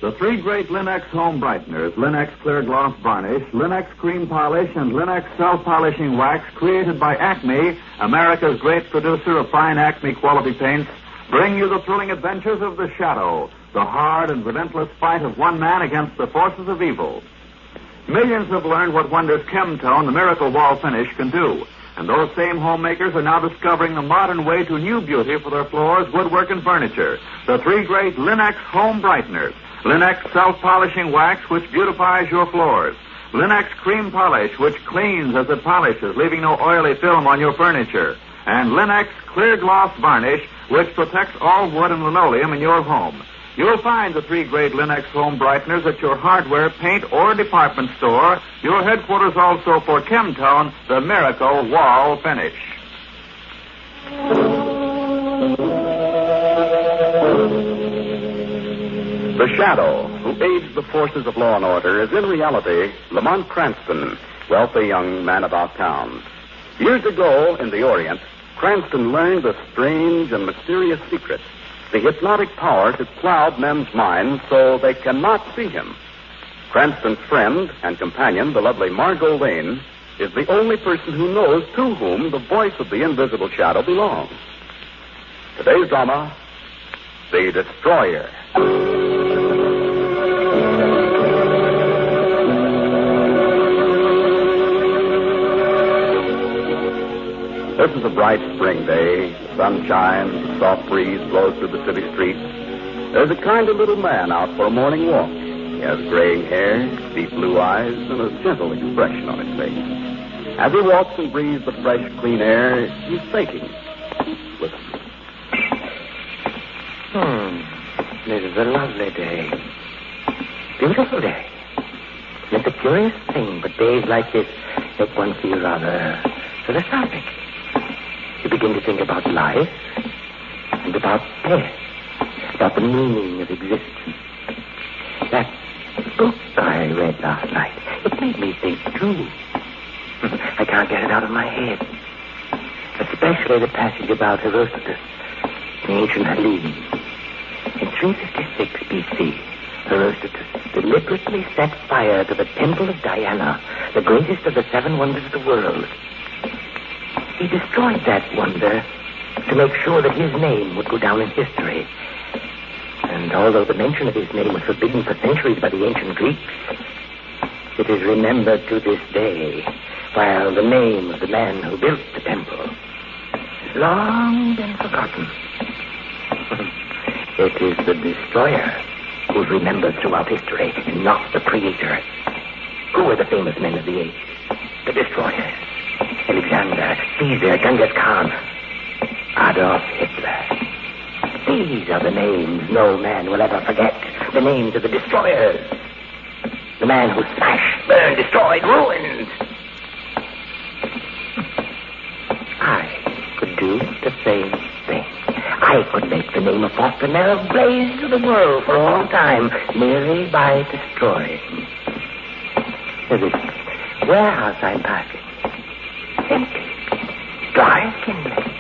The three great Linex home brighteners, Linex Clear Gloss Varnish, Linex Cream Polish, and Linex Self-Polishing Wax, created by Acme, America's great producer of fine Acme quality paints, bring you the thrilling adventures of The Shadow, the hard and relentless fight of one man against the forces of evil. Millions have learned what wonders Chemtone, the miracle wall finish, can do. And those same homemakers are now discovering the modern way to new beauty for their floors, woodwork, and furniture. The three great Linex home brighteners. Linex Self-Polishing Wax, which beautifies your floors. Linex Cream Polish, which cleans as it polishes, leaving no oily film on your furniture. And Linex Clear Gloss Varnish, which protects all wood and linoleum in your home. You'll find the three great Linex home brighteners at your hardware, paint, or department store. Your headquarters also for Chemtone, the miracle wall finish. The Shadow, who aids the forces of law and order, is in reality Lamont Cranston, wealthy young man about town. Years ago, in the Orient, Cranston learned a strange and mysterious secret, the hypnotic power to cloud men's minds so they cannot see him. Cranston's friend and companion, the lovely Margot Lane, is the only person who knows to whom the voice of the invisible shadow belongs. Today's drama, The Destroyer. This is a bright spring day. The sun shines, a soft breeze blows through the city streets. There's a kind of little man out for a morning walk. He has graying hair, deep blue eyes, and a gentle expression on his face. As he walks and breathes the fresh, clean air, he's thinking. Listen. This is a lovely day. Beautiful day. It's a curious thing, but days like this make one feel rather philosophic. You begin to think about life and about death, about the meaning of existence. That book I read last night, it made me think, too. I can't get it out of my head. Especially the passage about Herodotus, the ancient Hellenes. In 356 B.C., Herodotus deliberately set fire to the temple of Diana, the greatest of the seven wonders of the world. He destroyed that wonder to make sure that his name would go down in history. And although the mention of his name was forbidden for centuries by the ancient Greeks, it is remembered to this day, while the name of the man who built the temple has long been forgotten. It is the destroyer who's remembered throughout history, and not the creator. Who were the famous men of the age? The destroyers. Alexander, Caesar, Genghis Khan, Adolf Hitler. These are the names no man will ever forget. The names of the destroyers. The man who smashed, burned, destroyed, ruined. I could do the same thing. I could make the name of Foster Merrill blaze to the world for all time, merely by destroying. There's this warehouse I'm passing. Empty. Dry kindling.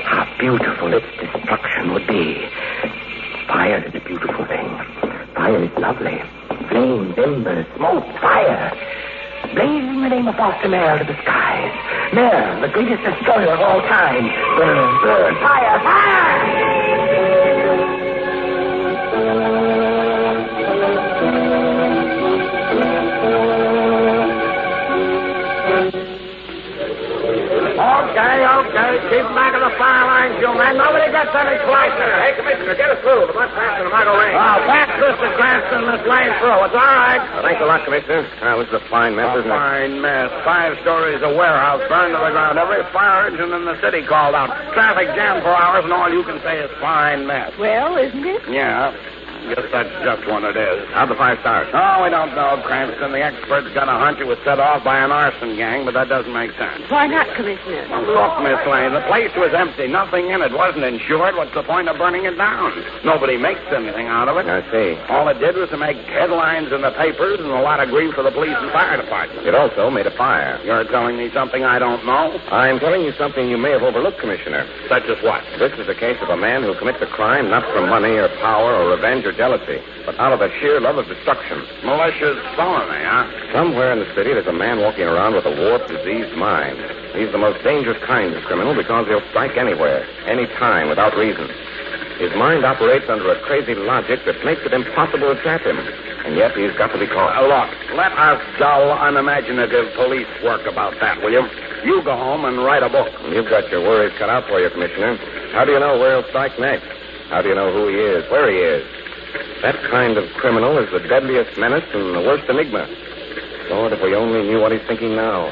How beautiful its destruction would be. Fire is a beautiful thing. Fire is lovely. Flames, embers, smoke, fire. Blazing the name of Foster Merrill to the skies. Merrill, the greatest destroyer of all time. Burn, burn, fire, fire! Okay. Keep back of the fire lines, you men. Nobody gets any closer. Hey, Commissioner, get us through. Much faster than Margot Lane. Oh, back, Mr. Cranston. This lane through. It's all right. Thanks a lot, Commissioner. This is a fine mess, isn't it? Fine mess. 5 stories of warehouse burned to the ground. Every fire engine in the city called out. Traffic jammed for hours, and all you can say is fine mess. Well, isn't it? Yeah. Guess that's just what it is. How'd the fire start? Oh, we don't know, Cranston. The experts got a hunch it was set off by an arson gang, but that doesn't make sense. Why not, Commissioner? Well, look, Miss Lane, the place was empty. Nothing in it. Wasn't insured. What's the point of burning it down? Nobody makes anything out of it. I see. All it did was to make headlines in the papers and a lot of grief for the police and fire department. It also made a fire. You're telling me something I don't know? I'm telling you something you may have overlooked, Commissioner. Such as what? This is the case of a man who commits a crime not for money or power or revenge or jealousy, but out of a sheer love of destruction. Malicious felony, huh? Somewhere in the city, there's a man walking around with a warped, diseased mind. He's the most dangerous kind of criminal because he'll strike anywhere, any time, without reason. His mind operates under a crazy logic that makes it impossible to trap him. And yet he's got to be caught. Look, let us dull, unimaginative police work about that, will you? You go home and write a book. You've got your worries cut out for you, Commissioner. How do you know where he'll strike next? How do you know who he is, where he is? That kind of criminal is the deadliest menace and the worst enigma. Lord, if we only knew what he's thinking now.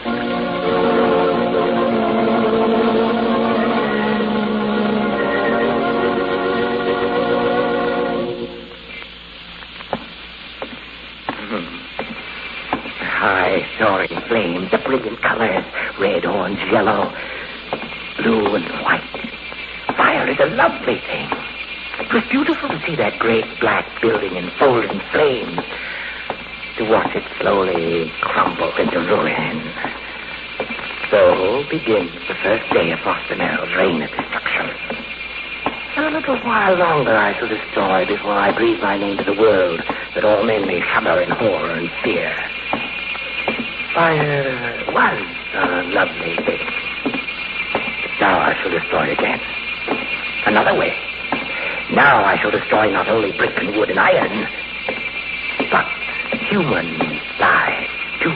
High soaring flames, the brilliant colors, red, orange, yellow, blue, and white. Fire is a lovely thing. It was beautiful to see that great black building enfolded in flames, to watch it slowly crumble into ruin. So begins the first day of Foster Merrill's reign of destruction. A little while longer I shall destroy before I breathe my name to the world, that all men may shudder in horror and fear. Fire was a lovely thing. Now I shall destroy again. Another way. Now I shall destroy not only brick and wood and iron, but human lives, too.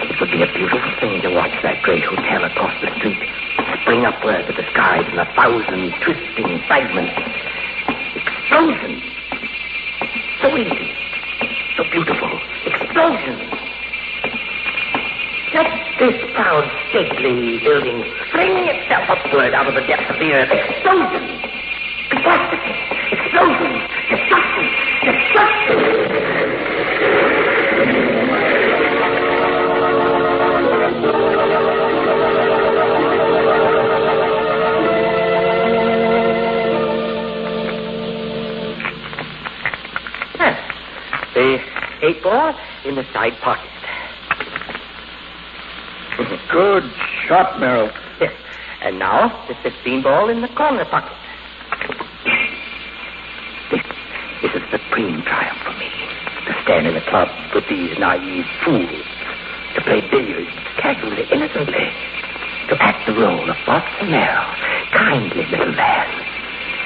It would be a beautiful thing to watch that great hotel across the street spring upward to the skies in 1,000 twisting fragments. Explosions. So easy. So beautiful. Explosions. Let this proud, stately building fling itself upward out of the depths of the earth. Explosions. Catastrophe. Explosions. Destruction. Destruction. The 8-ball in the side pocket. Good shot, Merrill. Yes. And now the 16-ball in the corner pocket. This is a supreme triumph for me. To stand in the club with these naive fools. To play billiards casually, innocently. To act the role of Foster Merrill, kindly little man.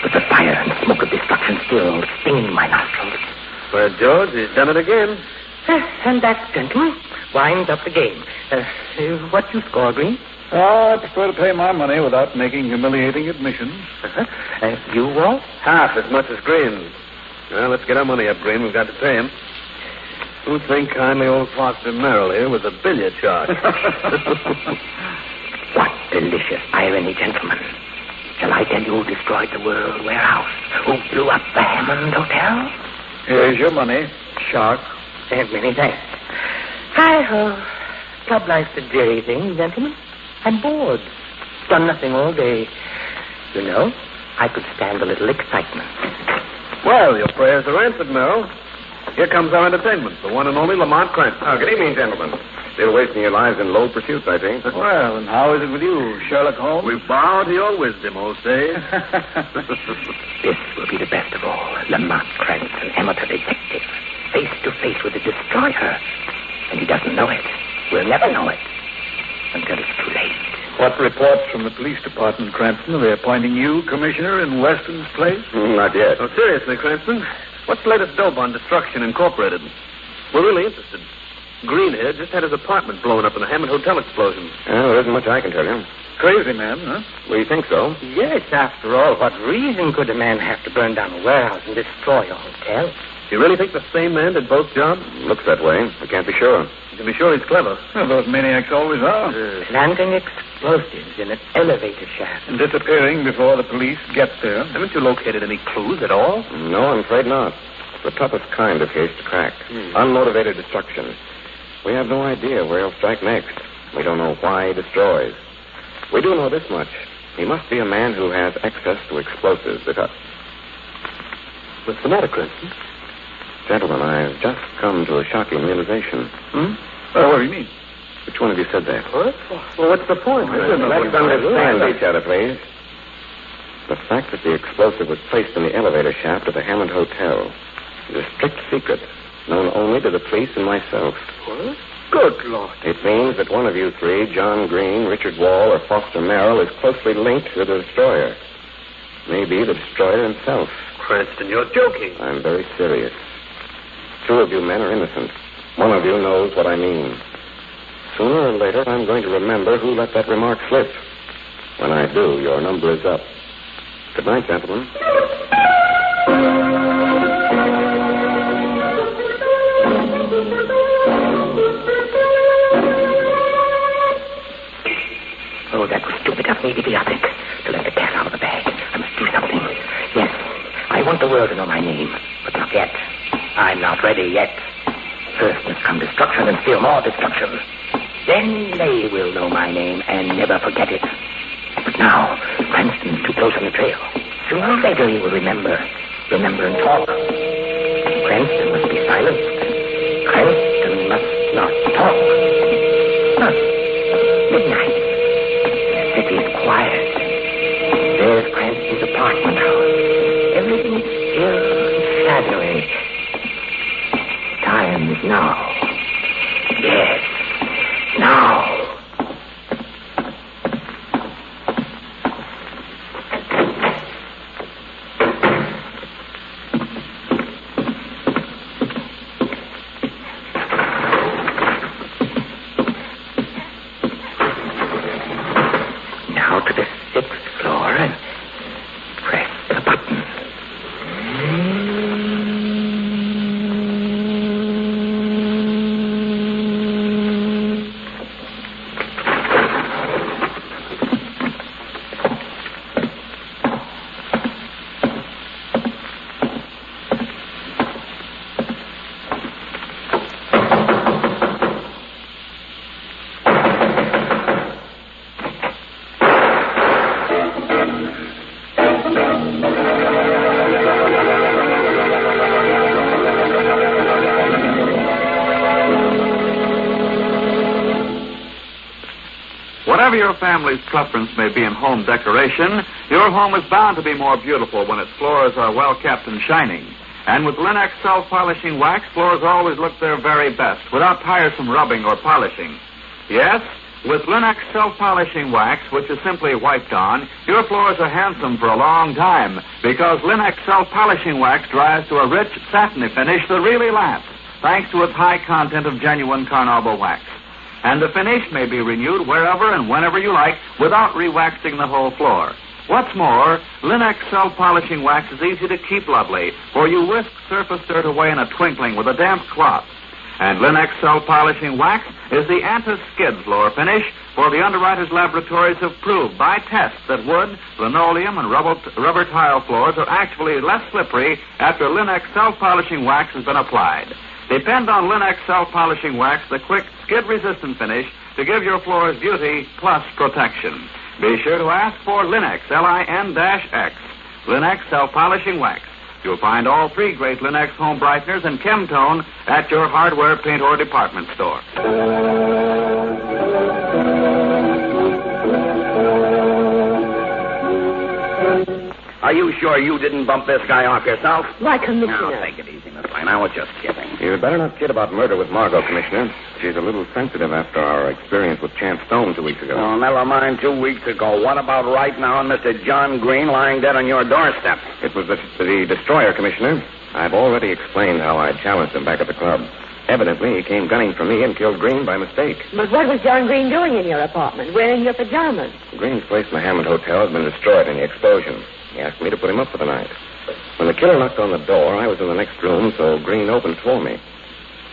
With the fire and smoke of destruction still stinging my nostrils. Well, George, he's done it again. And that, gentlemen, winds up the game. What you score, Green? I prefer to pay my money without making humiliating admissions. You, Walt? Half as much as Green. Well, let's get our money up, Green. We've got to pay him. Who'd think kindly old Foster Merrill here with a billiard charge? What delicious irony, gentlemen. Shall I tell you who destroyed the World Warehouse? Who blew up the Hammond Hotel? Here's your money, Shark. Many thanks. Hi-ho. Club life's a dreary thing, gentlemen. I'm bored. Done nothing all day. You know, I could stand a little excitement. Well, your prayers are answered, Merrill. Here comes our entertainment, the one and only Lamont Cranston. Oh, good evening, gentlemen. Still wasting your lives in low pursuits, I think. Well, and how is it with you, Sherlock Holmes? We bow to your wisdom, old sage. This will be the best of all. Lamont Cranston, amateur detective, face to face with the destroyer. And he doesn't know it. We'll never know it until it's too late. What reports from the police department, Cranston? Are they appointing you commissioner in Weston's place? Not yet. Oh, seriously, Cranston, what's the latest dope on Destruction Incorporated? We're really interested. Green here just had his apartment blown up in a Hammond Hotel explosion. Well, there isn't much I can tell you. Crazy man, huh? Well, you think so? Yes, after all, what reason could a man have to burn down a warehouse and destroy a hotel? You really think the same man did both jobs? Looks that way. I can't be sure. You can be sure he's clever. Well, those maniacs always are. Planting explosives in an elevator shaft. And disappearing before the police get there. Haven't you located any clues at all? No, I'm afraid not. The toughest kind of case to crack. Unmotivated destruction. We have no idea where he'll strike next. We don't know why he destroys. We do know this much. He must be a man who has access to explosives because... What's the matter, Cranston? Gentlemen, I've just come to a shocking realization. What do you mean? Which one of you said that? What? Well, what's the point? Let's understand each other, please. The fact that the explosive was placed in the elevator shaft of the Hammond Hotel is a strict secret, known only to the police and myself. What? Good Lord. It means that one of you three, John Green, Richard Wall, or Foster Merrill, is closely linked to the destroyer. Maybe the destroyer himself. Cranston, you're joking. I'm very serious. Two of you men are innocent. One of you knows what I mean. Sooner or later, I'm going to remember who let that remark slip. When I do, your number is up. Good night, gentlemen. Oh, that was stupid of me, idiotic, to let the cat out of the bag. I must do something. Yes, I want the world to know my name, but not yet. I'm not ready yet. First must come destruction and still more destruction. Then they will know my name and never forget it. But now, Cranston's too close on the trail. Sooner or later he will remember and talk. Cranston must be silenced. Cranston must not talk. Huh. Midnight. The city is quiet. There's Cranston's apartment house. Everything is still and shadowy. Time is now. Yes, now. Now to the 6th floor and press the button. Whatever your family's preference may be in home decoration, your home is bound to be more beautiful when its floors are well kept and shining. And with Linux self-polishing wax, floors always look their very best without tiresome rubbing or polishing. Yes, with Linux self-polishing wax, which is simply wiped on, your floors are handsome for a long time because Linux self-polishing wax dries to a rich, satiny finish that really lasts, thanks to its high content of genuine carnauba wax. And the finish may be renewed wherever and whenever you like without re-waxing the whole floor. What's more, Linux self-polishing wax is easy to keep lovely, for you whisk surface dirt away in a twinkling with a damp cloth. And Linux self-polishing wax is the anti-skid floor finish, for the underwriters' laboratories have proved by tests that wood, linoleum, and rubber tile floors are actually less slippery after Linux self-polishing wax has been applied. Depend on Linux self-polishing wax, the quick, skid-resistant finish, to give your floors beauty plus protection. Be sure to ask for Linux, Lin-X, Linux self-polishing wax. You'll find all three great Linux home brighteners and Chemtone at your hardware, paint, or department store. Are you sure you didn't bump this guy off yourself? Why, Commissioner? Now, take it easy, Miss Lane. I was just kidding. You'd better not kid about murder with Margot, Commissioner. She's a little sensitive after our experience with Chance Stone 2 weeks ago. Oh, never mind 2 weeks ago. What about right now and Mr. John Green lying dead on your doorstep? It was the destroyer, Commissioner. I've already explained how I challenged him back at the club. Evidently, he came gunning for me and killed Green by mistake. But what was John Green doing in your apartment, wearing your pajamas? Green's place in the Hammond Hotel has been destroyed in the explosion. He asked me to put him up for the night. When the killer knocked on the door, I was in the next room, so Green opened for me.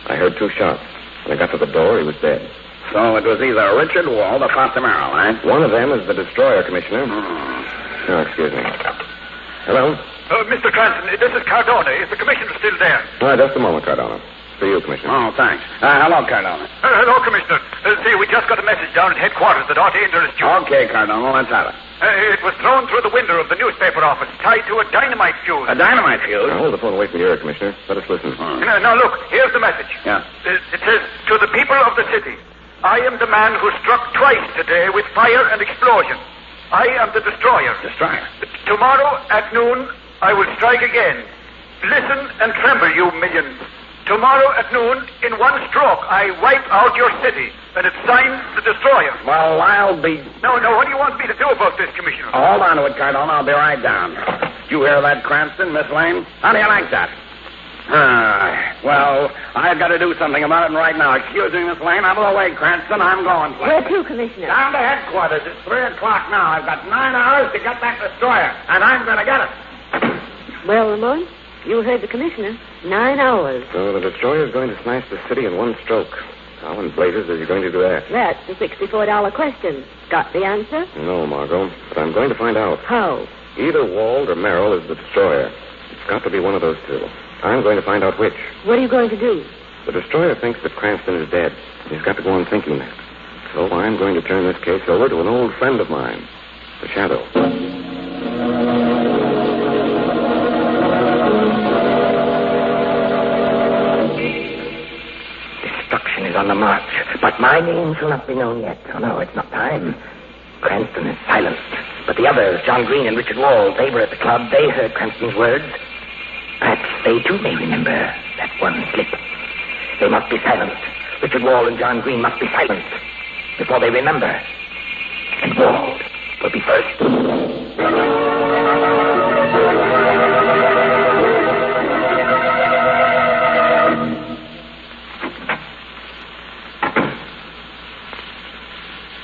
I heard 2 shots. When I got to the door, he was dead. So it was either Richard Wald or Foster Merrill, eh? One of them is the destroyer, Commissioner. Oh, excuse me. Hello? Mr. Cranston, this is Cardona. Is the commissioner still there? Just a moment, Cardona. For you, Commissioner. Oh, thanks. Hello, Cardona. Hello, Commissioner. See, we just got a message down at headquarters that our danger is due. Okay, Cardona, let's have it. It was thrown through the window of the newspaper office, tied to a dynamite fuse. A dynamite fuse? Now, hold the phone away from your ear, Commissioner. Let us listen. Now, look, here's the message. Yeah. It says, to the people of the city, I am the man who struck twice today with fire and explosion. I am the destroyer. Destroyer? Tomorrow at noon, I will strike again. Listen and tremble, you millions. Tomorrow at noon, in one stroke, I wipe out your city. And it's signed the destroyer. Well, I'll be... No, what do you want me to do about this, Commissioner? Hold on to it, Cardona. I'll be right down. You hear that, Cranston, Miss Lane? How do you like that? Well, I've got to do something about it right now. Excuse me, Miss Lane. I'm away, Cranston. I'm going. Where to, Commissioner? Down to headquarters. It's 3 o'clock now. I've got 9 hours to get that destroyer, and I'm going to get it. Well, Lamont, you heard the commissioner. 9 hours. So the destroyer's going to smash the city in one stroke. How in blazes is he going to do that? That's the $64 question. Got the answer? No, Margot, but I'm going to find out. How? Either Wald or Merrill is the destroyer. It's got to be one of those two. I'm going to find out which. What are you going to do? The destroyer thinks that Cranston is dead. He's got to go on thinking that. So I'm going to turn this case over to an old friend of mine, the Shadow. Destruction is on the march, but my name shall not be known yet. Oh, no, it's not time. Cranston is silenced. But the others, John Green and Richard Wald, they were at the club. They heard Cranston's words. Perhaps they, too, may remember that one slip. They must be silenced. Richard Wald and John Green must be silenced before they remember. And Wald will be first.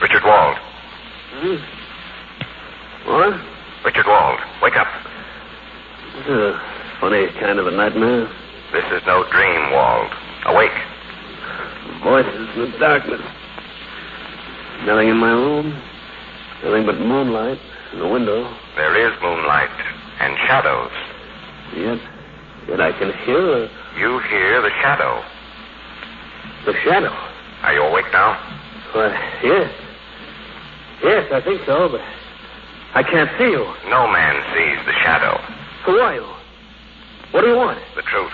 Richard Wald. What? Richard Wald, wake up. This is a funny kind of a nightmare. This is no dream, Wald. Awake. Voices in the darkness. Nothing in my room. Nothing but moonlight in the window. There is moonlight and shadows. Yet I can hear You hear the shadow. the shadow. Are you awake now? Why, yes. Yes, I think so, but I can't see you. No man sees the shadow. Who are you? What do you want? The truth.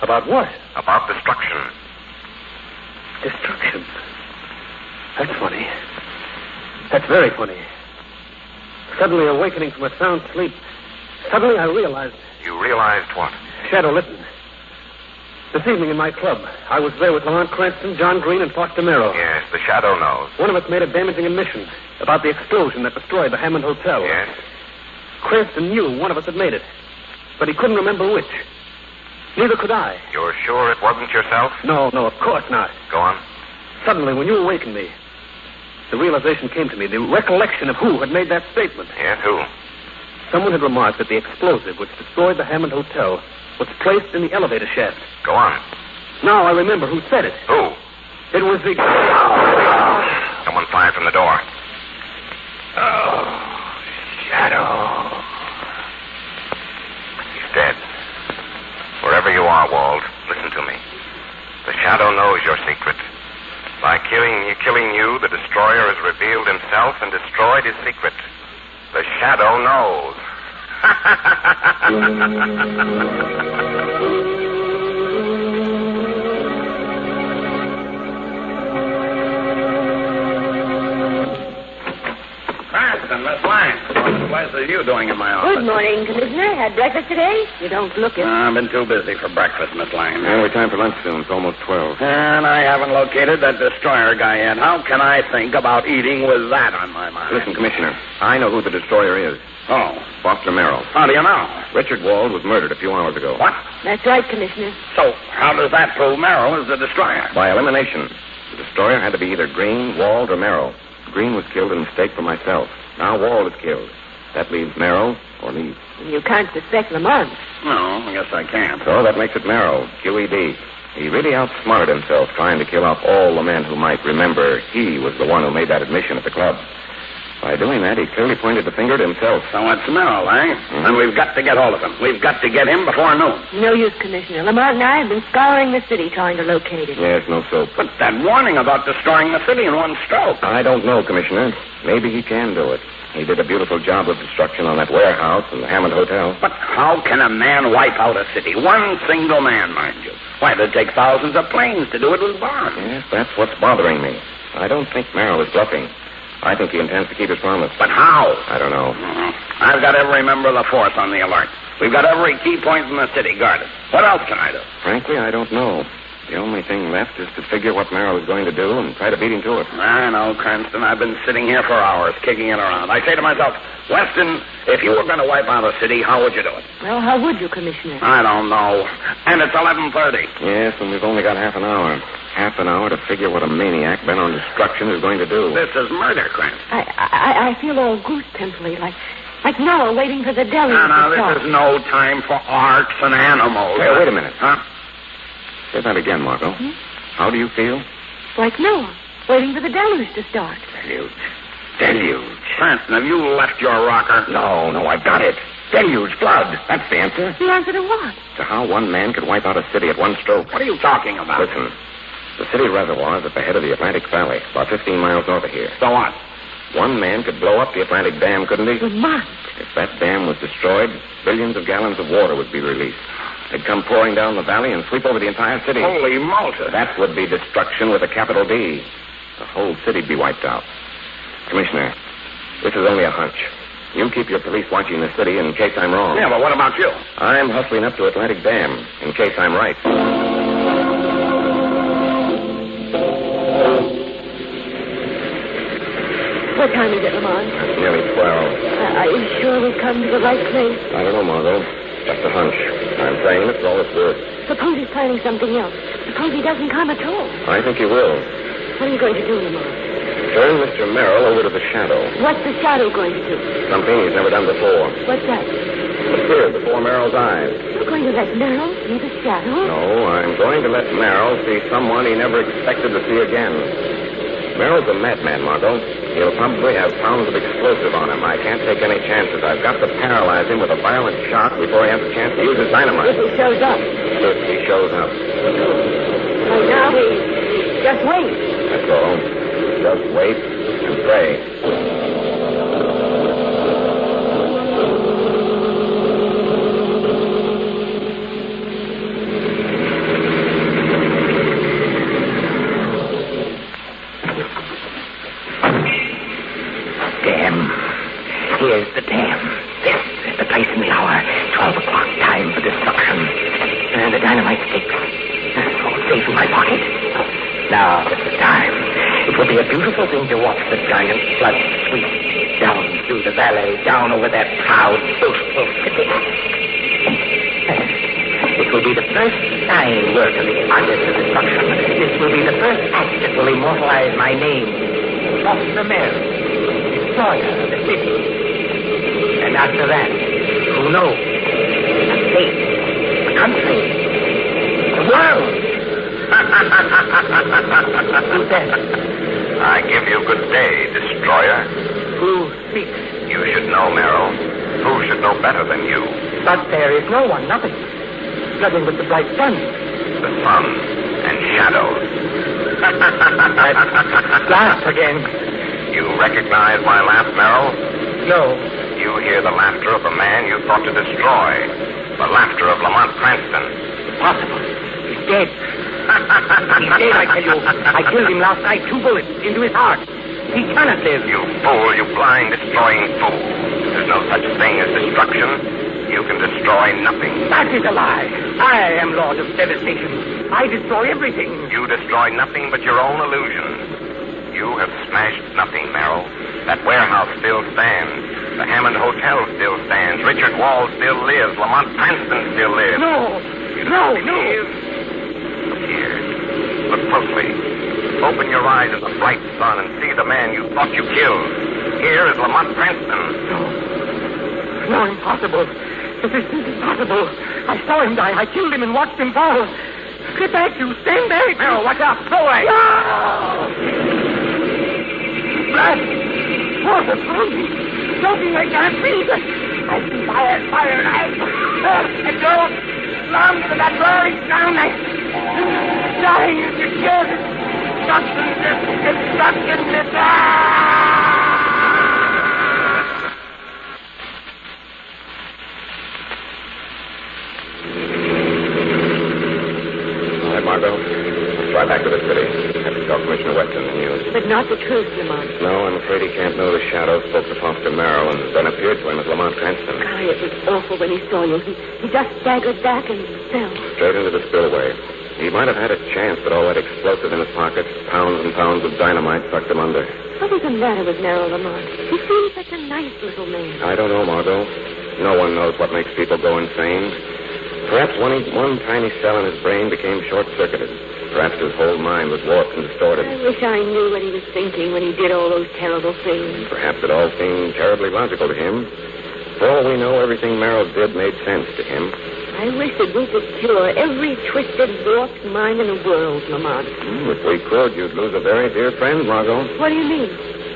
About what? About destruction. Destruction. That's funny. That's very funny. Suddenly awakening from a sound sleep, suddenly I realized... You realized what? Shadow, listen. This evening in my club, I was there with Lamont Cranston, John Green, and Foster Merrill. Yes, the shadow knows. One of us made a damaging admission about the explosion that destroyed the Hammond Hotel. Yes? Cranston knew one of us had made it, but he couldn't remember which. Neither could I. You're sure it wasn't yourself? No, of course not. Go on. Suddenly, when you awakened me, the realization came to me, the recollection of who had made that statement. Yes, who? Someone had remarked that the explosive which destroyed the Hammond Hotel was placed in the elevator shaft. Go on. Now I remember who said it. Who? It was the... Someone fired from the door. Oh, Shadow. He's dead. Wherever you are, Wald, listen to me. The shadow knows your secret. By killing you, the destroyer has revealed himself and destroyed his secret. The shadow knows. Cranston, Miss Lane. What the blazes are you doing in my office? Good morning, Commissioner. Had breakfast today? You don't look it. I've been too busy for breakfast, Miss Lane. We're time for lunch soon. It's almost 12. And I haven't located that destroyer guy yet. How can I think about eating with that on my mind? Listen, Commissioner, I know who the destroyer is. Oh. Foster Merrill. How do you know? Richard Wald was murdered a few hours ago. What? That's right, Commissioner. So, how does that prove Merrill is the destroyer? By elimination. The destroyer had to be either Green, Wald, or Merrill. Green was killed in mistake for myself. Now Wald is killed. That leaves Merrill or me. You can't suspect Lamont. No, I guess I can't. So that makes it Merrill, QED. He really outsmarted himself trying to kill off all the men who might remember he was the one who made that admission at the club. By doing that, he clearly pointed the finger at himself. So it's Merrill, eh? And we've got to get hold of him. We've got to get him before noon. No use, Commissioner. Lamont and I have been scouring the city trying to locate him. Yes, no soap. But that warning about destroying the city in one stroke. I don't know, Commissioner. Maybe he can do it. He did a beautiful job of destruction on that warehouse and the Hammond Hotel. But how can a man wipe out a city? One single man, mind you. Why, it'd take thousands of planes to do it with bombs. Yes, that's what's bothering me. I don't think Merrill is bluffing. I think he intends to keep his promise. But how? I don't know. I've got every member of the force on the alert. We've got every key point in the city guarded. What else can I do? Frankly, I don't know. The only thing left is to figure what Merrill is going to do and try to beat him to it. I know, Cranston. I've been sitting here for hours, kicking it around. I say to myself, Weston, if you were going to wipe out a city, how would you do it? Well, how would you, Commissioner? I don't know. And it's 11:30. Yes, and we've only got half an hour. Half an hour to figure what a maniac bent on destruction is going to do. This is murder, Cranston. I feel all goose pimply, like Noah waiting for the deluge No, to start. this is no time for arks and animals. Hey, wait a minute. Huh? Say that again, Margot. How do you feel? Like Noah waiting for the deluge to start. Deluge. Cranston, have you left your rocker? No, I've got it. Deluge, flood. That's the answer. The answer to what? To how one man could wipe out a city at one stroke. What are you talking about? Listen, the city reservoir is at the head of the Atlantic Valley, about 15 miles north of here. So what? One man could blow up the Atlantic Dam, couldn't he? Lamont. If that dam was destroyed, billions of gallons of water would be released. They'd come pouring down the valley and sweep over the entire city. Holy Malta. That would be destruction with a capital D. The whole city'd be wiped out. Commissioner, this is only a hunch. You keep your police watching the city in case I'm wrong. Yeah, but what about you? I'm hustling up to Atlantic Dam in case I'm right. What time is it, Lamont? It's nearly 12. Are you sure we've come to the right place? I don't know, Margot. Just a hunch. I'm saying it for all it's worth. Suppose he's planning something else. Suppose he doesn't come at all. I think he will. What are you going to do, Lamont? Turn Mr. Merrill over to the Shadow. What's the Shadow going to do? Something he's never done before. What's that? Appear before Merrill's eyes. You're going to let Merrill see the Shadow? No, I'm going to let Merrill see someone he never expected to see again. Merrill's a madman, Margot. He'll probably have pounds of explosive on him. I can't take any chances. I've got to paralyze him with a violent shock before he has a chance to use his dynamite. If he shows up. If he shows up. Well, now we just wait. That's all. Just wait and pray. Here's the dam. This is the place in the hour. 12 o'clock, time for destruction. And the dynamite sticks. All safe in my pocket. Now is the time. It will be a beautiful thing to watch the giant flood sweep down through the valley, down over that proud, boastful city. It will be the first sign work of the artist of destruction. This will be the first act that will immortalize my name. Foster Merrill, destroyer of the city. And after that, who knows? The state, the country, the world. Who's that? I give you good day, destroyer. Who speaks? You should know, Merrill. Who should know better than you? But there is no one, nothing. Nothing but the bright sun. The sun and shadows. Laugh again. You recognize my laugh, Merrill? No. You hear the laughter of the man you thought to destroy. The laughter of Lamont Cranston. Impossible. He's dead. He's dead, I tell you. I killed him last night. 2 bullets into his heart. He cannot live. You fool, you blind, destroying fool. There's no such thing as destruction. You can destroy nothing. That is a lie. I am Lord of Devastation. I destroy everything. You destroy nothing but your own illusion. You have smashed nothing, Merrill. That warehouse still stands. The Hammond Hotel still stands. Richard Wall still lives. Lamont Cranston still lives. No. Look here. Look closely. Open your eyes at the bright sun and see the man you thought you killed. Here is Lamont Cranston. No, impossible. This is impossible. I saw him die. I killed him and watched him fall. Get back, you. Stand back. Merrill, watch out. Go away. Blood. Water from me. Something I can't breathe. I see fire. And don't long to that roaring sound. Dying as you killed it. Destruction to die. Margot, fly back to the city. Have to tell Commissioner Weston the news. But not the truth, Lamont. No, I'm afraid he can't know the Shadow spoke to Foster Merrill and then appeared to him as Lamont Cranston. Golly, it was awful when he saw you. He just staggered back and fell. Straight into the spillway. He might have had a chance, but all that explosive in his pockets, pounds and pounds of dynamite, sucked him under. What was the matter with Merrill, Lamont? He seemed such a nice little man. I don't know, Margot. No one knows what makes people go insane. Perhaps one tiny cell in his brain became short-circuited. Perhaps his whole mind was warped and distorted. I wish I knew what he was thinking when he did all those terrible things. Perhaps it all seemed terribly logical to him. For all we know, everything Merrill did made sense to him. I wish that we could cure every twisted, warped mind in the world, Lamont. If we could, you'd lose a very dear friend, Margot. What do you mean?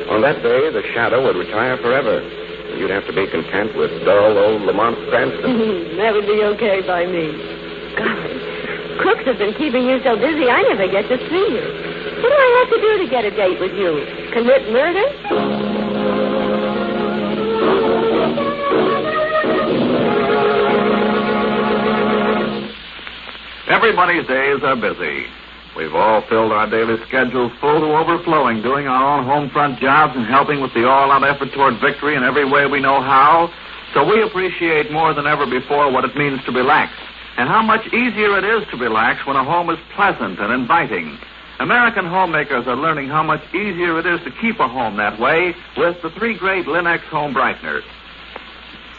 On that day, the Shadow would retire forever. You'd have to be content with dull old Lamont Cranston. That would be okay by me. Golly, crooks have been keeping you so busy, I never get to see you. What do I have to do to get a date with you? Commit murder? Everybody's days are busy. We've all filled our daily schedules full to overflowing, doing our own home front jobs and helping with the all-out effort toward victory in every way we know how. So we appreciate more than ever before what it means to relax, and how much easier it is to relax when a home is pleasant and inviting. American homemakers are learning how much easier it is to keep a home that way with the three great Linux home brighteners.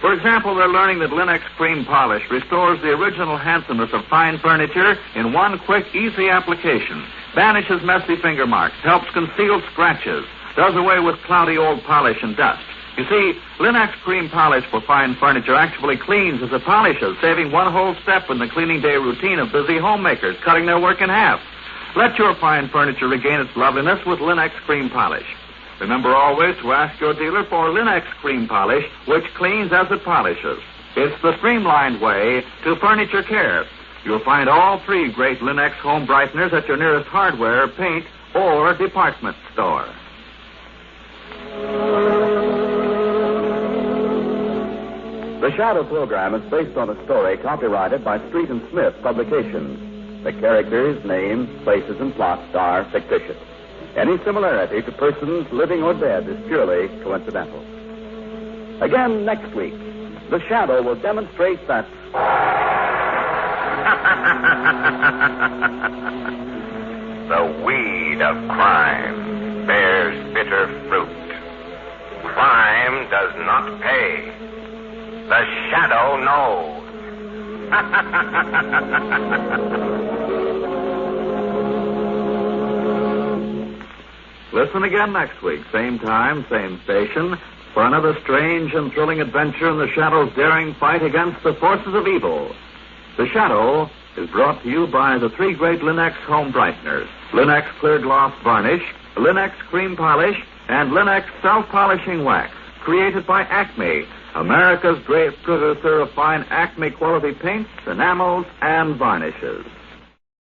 For example, they're learning that Linux Cream Polish restores the original handsomeness of fine furniture in one quick, easy application, banishes messy finger marks, helps conceal scratches, does away with cloudy old polish and dust. You see, Linux Cream Polish for fine furniture actually cleans as it polishes, saving one whole step in the cleaning day routine of busy homemakers, cutting their work in half. Let your fine furniture regain its loveliness with Linux Cream Polish. Remember always to ask your dealer for Linux Cream Polish, which cleans as it polishes. It's the streamlined way to furniture care. You'll find all three great Linux home brighteners at your nearest hardware, paint, or department store. The Shadow program is based on a story copyrighted by Street and Smith Publications. The characters, names, places, and plots are fictitious. Any similarity to persons living or dead is purely coincidental. Again next week, the Shadow will demonstrate that... The weed of crime bears bitter fruit. Crime does not pay. The Shadow knows. Listen again next week, same time, same station, for another strange and thrilling adventure in the Shadow's daring fight against the forces of evil. The Shadow is brought to you by the three great Linux home brighteners, Linux Clear Gloss Varnish, Linux Cream Polish, and Linux Self-Polishing Wax, created by Acme, America's great producer of fine Acme quality paints, enamels, and varnishes.